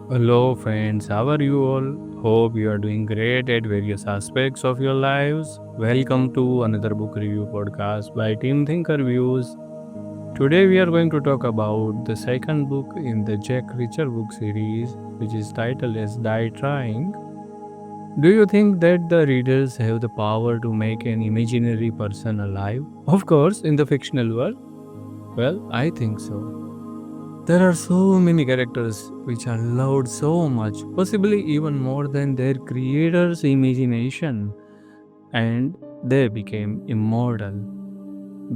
Hello, friends. How are you all? Hope you are doing great at various aspects of your lives. Welcome to another book review podcast by Team ThinkerViews. Today, we are going to talk about the second book in the Jack Reacher book series, which is titled as Die Trying. Do you think that the readers have the power to make an imaginary person alive? Of course, in the fictional world. Well, I think so. There are so many characters which are loved so much, possibly even more than their creator's imagination, and they became immortal.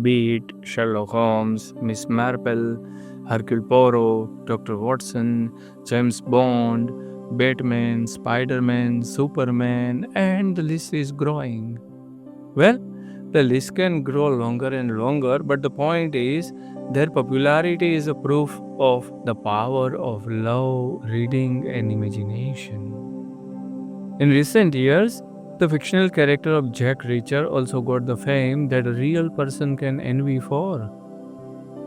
Be it Sherlock Holmes, Miss Marple, Hercule Poirot, Dr. Watson, James Bond, Batman, Spider Man, Superman, and the list is growing. Well, the list can grow longer and longer, but the point is, their popularity is a proof of the power of love, reading, and imagination. In recent years, the fictional character of Jack Reacher also got the fame that a real person can envy for.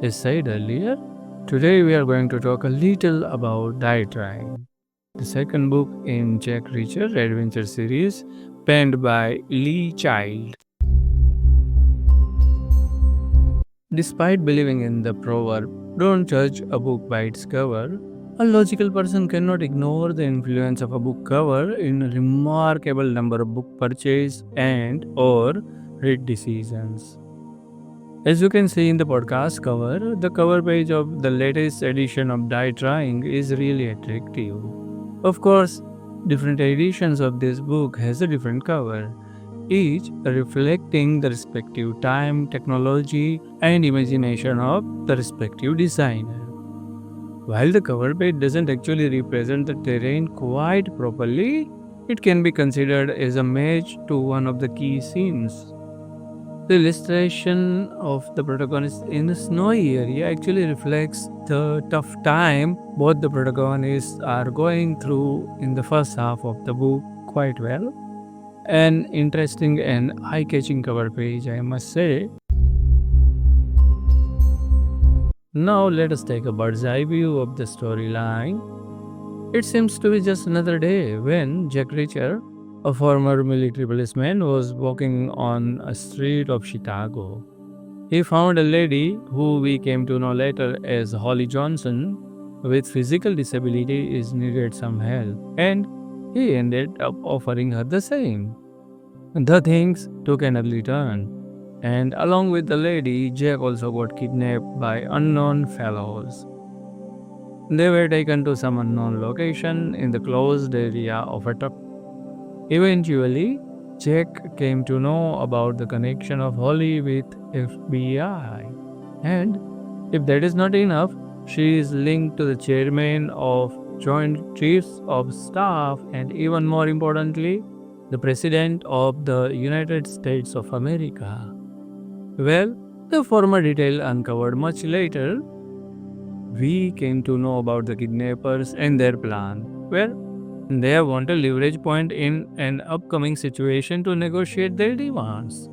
As said earlier, today we are going to talk a little about Die Trying, the second book in Jack Reacher adventure series, penned by Lee Child. Despite believing in the proverb, don't judge a book by its cover, a logical person cannot ignore the influence of a book cover in a remarkable number of book purchase and or read decisions. As you can see in the podcast cover, the cover page of the latest edition of Die Trying is really attractive. Of course, different editions of this book has a different cover, each reflecting the respective time, technology, and imagination of the respective designer. While the cover page doesn't actually represent the terrain quite properly, it can be considered as a match to one of the key scenes. The illustration of the protagonist in a snowy area actually reflects the tough time both the protagonists are going through in the first half of the book quite well. An interesting and eye catching cover page, I must say. Now, let us take a bird's eye view of the storyline. It seems to be just another day when Jack Reacher, a former military policeman, was walking on a street of Chicago. He found a lady who we came to know later as Holly Johnson with physical disability is needed some help, and he ended up offering her the same. The things took an ugly turn, and along with the lady, Jack also got kidnapped by unknown fellows. They were taken to some unknown location in the closed area of a truck. Eventually, Jack came to know about the connection of Holly with FBI. And if that is not enough, she is linked to the chairman of Joint Chiefs of Staff and even more importantly, the President of the United States of America. Well, the former detail uncovered much later, we came to know about the kidnappers and their plan. Well, they want a leverage point in an upcoming situation to negotiate their demands.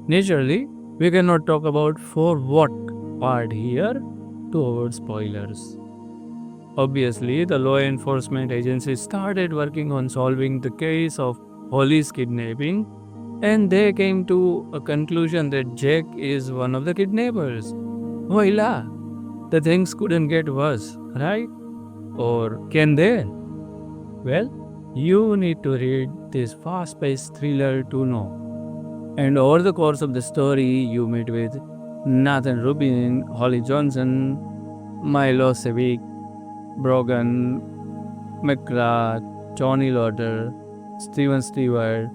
Naturally, we cannot talk about for what part here to avoid spoilers. Obviously, the law enforcement agency started working on solving the case of Holly's kidnapping, and they came to a conclusion that Jack is one of the kidnappers. Voila! The things couldn't get worse, right? Or can they? Well, you need to read this fast paced thriller to know. And over the course of the story, you meet with Nathan Rubin, Holly Johnson, Milo Civic, Brogan, McGrath, Johnny Lauder, Steven Stewart,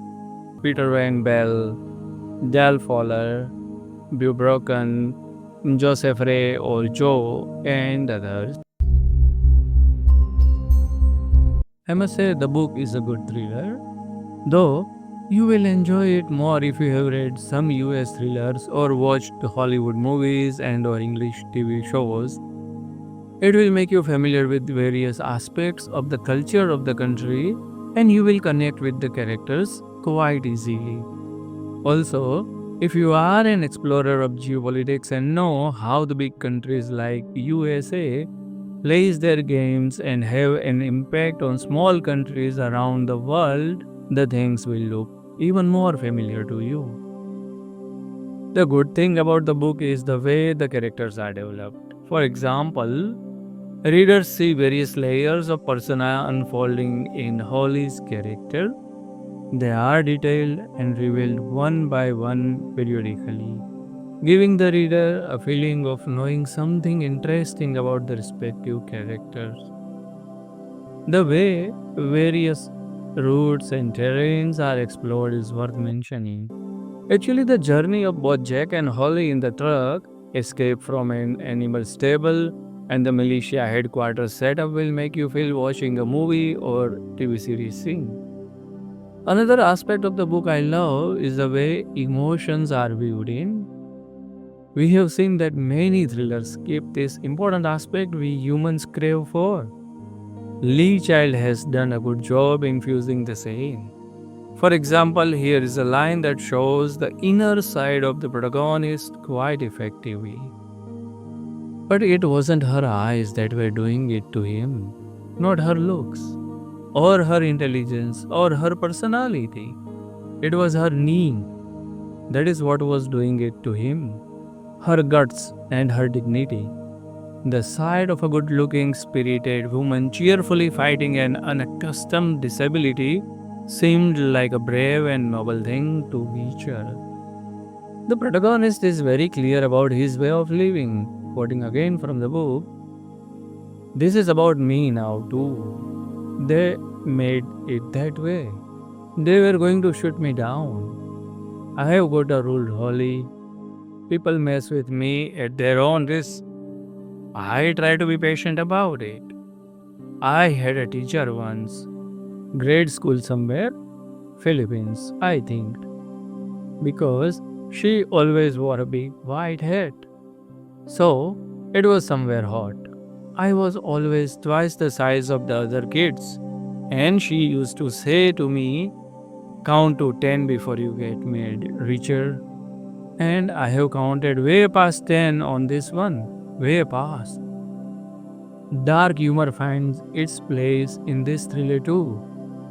Peter Van Bell, Dal Fowler, Bew Broken, Joseph Ray or Joe, and others. I must say the book is a good thriller, though you will enjoy it more if you have read some US thrillers or watched Hollywood movies and or English TV shows. It will make you familiar with various aspects of the culture of the country and you will connect with the characters quite easily. Also, if you are an explorer of geopolitics and know how the big countries like USA plays their games, and have an impact on small countries around the world, the things will look even more familiar to you. The good thing about the book is the way the characters are developed. For example, readers see various layers of persona unfolding in Holly's character. They are detailed and revealed one by one periodically, giving the reader a feeling of knowing something interesting about the respective characters. The way various routes and terrains are explored is worth mentioning. Actually, the journey of both Jack and Holly in the truck, escape from an animal stable, and the militia headquarters setup will make you feel watching a movie or TV series scene. Another aspect of the book I love is the way emotions are viewed in. We have seen that many thrillers keep this important aspect we humans crave for. Lee Child has done a good job infusing the same. For example, here is a line that shows the inner side of the protagonist quite effectively. But it wasn't her eyes that were doing it to him, not her looks, or her intelligence, or her personality. It was her knee. That is what was doing it to him. Her guts and her dignity. The side of a good looking, spirited woman cheerfully fighting an unaccustomed disability seemed like a brave and noble thing to feature. The protagonist is very clear about his way of living. Quoting again from the book, "This is about me now, too. They made it that way. They were going to shoot me down. I have got a rule, Holly. People mess with me at their own risk. I try to be patient about it. I had a teacher once, grade school somewhere, Philippines, I think, because she always wore a big white hat. So it was somewhere hot. I was always twice the size of the other kids, and she used to say to me, count to 10 before you get made richer. And I have counted way past 10 on this one, way past." Dark humor finds its place in this thriller too.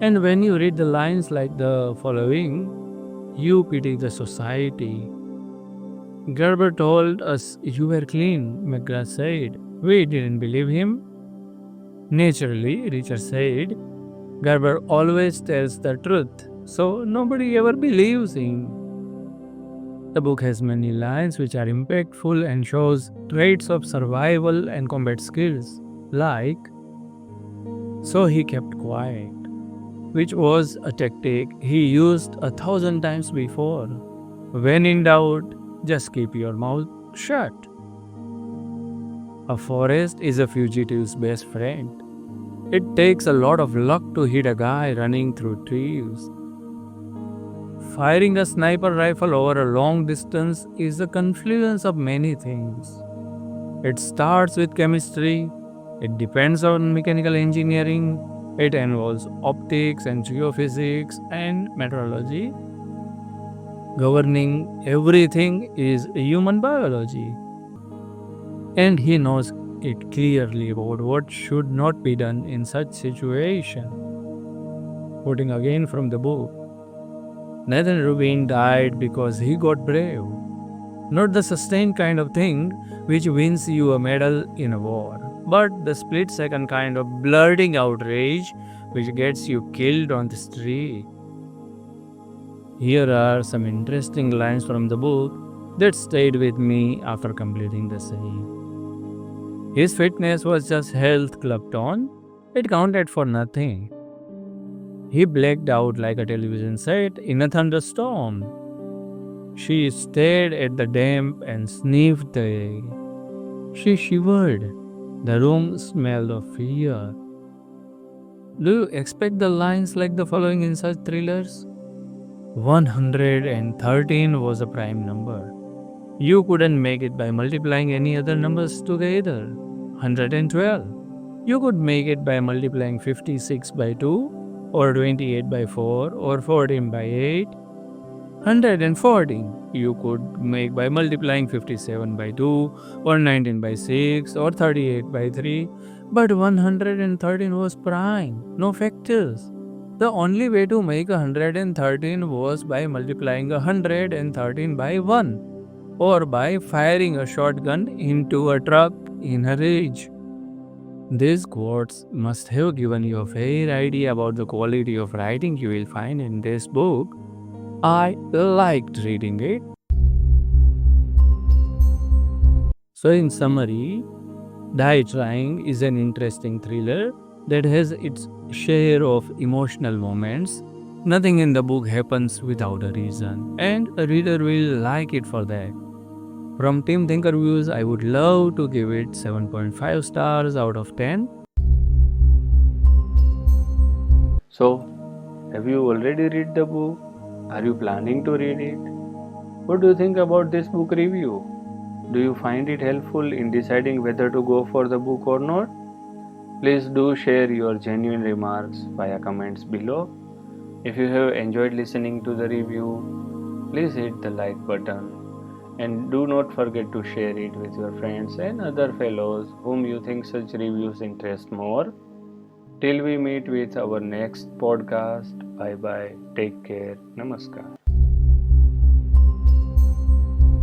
And when you read the lines like the following, you pity the society. "Gerber told us you were clean," McGrath said. "We didn't believe him." "Naturally," Richard said, "Gerber always tells the truth, so nobody ever believes him." The book has many lines which are impactful and shows traits of survival and combat skills, like, "So he kept quiet," which was a tactic he used 1,000 times before. "When in doubt, just keep your mouth shut." "A forest is a fugitive's best friend. It takes a lot of luck to hit a guy running through trees." Firing a sniper rifle over a long distance is a confluence of many things. It starts with chemistry, it depends on mechanical engineering, it involves optics and geophysics and meteorology. Governing everything is human biology. And he knows it clearly about what should not be done in such situation. Quoting again from the book, "Nathan Rubin died because he got brave. Not the sustained kind of thing which wins you a medal in a war, but the split-second kind of blurting outrage which gets you killed on the street." Here are some interesting lines from the book that stayed with me after completing the same. "His fitness was just health clubbed on. It counted for nothing. He blacked out like a television set in a thunderstorm. She stared at the damp and sniffed the air. She shivered. The room smelled of fear." Do you expect the lines like the following in such thrillers? 113 was a prime number. You couldn't make it by multiplying any other numbers together. 112. You could make it by multiplying 56 by 2, or 28 by 4, or 14 by 8. 114 you could make by multiplying 57 by 2, or 19 by 6, or 38 by 3, But 113 was prime, no factors. The only way to make 113 was by multiplying 113 by 1 or by firing a shotgun into a truck in a rage. These quotes must have given you a fair idea about the quality of writing you will find in this book. I liked reading it. So, in summary, Die Trying is an interesting thriller that has its share of emotional moments. Nothing in the book happens without a reason, and a reader will like it for that. From Team ThinkerViews, I would love to give it 7.5 stars out of 10. So, have you already read the book? Are you planning to read it? What do you think about this book review? Do you find it helpful in deciding whether to go for the book or not? Please do share your genuine remarks via comments below. If you have enjoyed listening to the review, please hit the like button and do not forget to share it with your friends and other fellows whom you think such reviews interest more. Till we meet with our next podcast, bye bye, take care, namaskar.